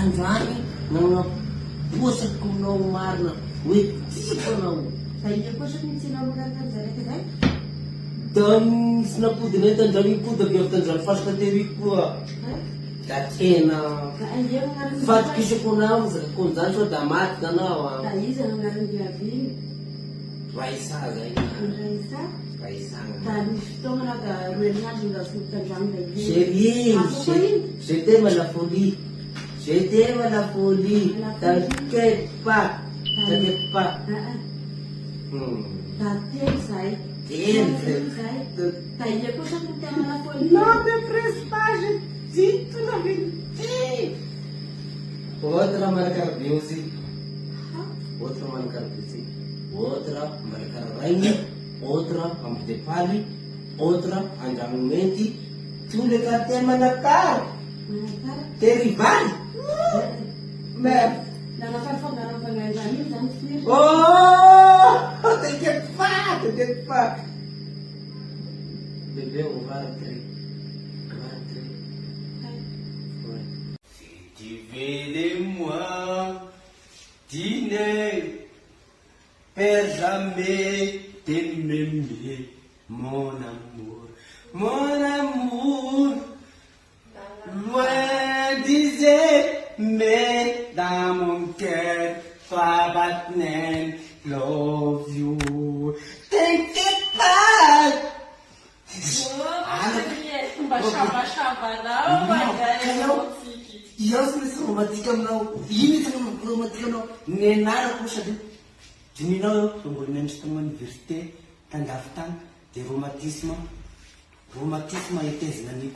androany nanaposako nao marina hoe tiako anao. Kosa mitsina morakanjarety zay. Da misy napodina tandrany ipody avy avy tandrany fasitanteriko koa. Da tena fatikisako anao zakako an'izany sao da maty anao. Da izy anaran'ny viaviny. Raisa zay. Raisa. Raisa. Da misy fotoana anao da roerinandro da sy tandrano da iny. Chérie, j'étais à la folie. J'étais à la folie. T'inquiète pas. T'inquiète pas. Da telo zay. Telo zay. Da ia kosa no tena la folie. Non me presse pas, je dis toute la vérité. Outra marca aussi. Outra marca aussi. Outra marca rainha. Outra amdepaly. Outra andramomety. Tous les quartiers Manakar. Terrival. Merde. Oh, t'inquiète pas, t'inquiète pas. Bébé, on va rentrer. On va rentrer. Ouais. Si tu veux de moi, tu ne perds jamais de m'aimer, mon amour. Mon amour, loin disait, mais dans mon cœur, pas battement, love you. T'inquiète pas! Io sommes romantique aminao. Ino itako romantique aminao? Nianarako sady dininao tongolo nendriky tamin'ny université tandafy tany de romantisme etezina aniko.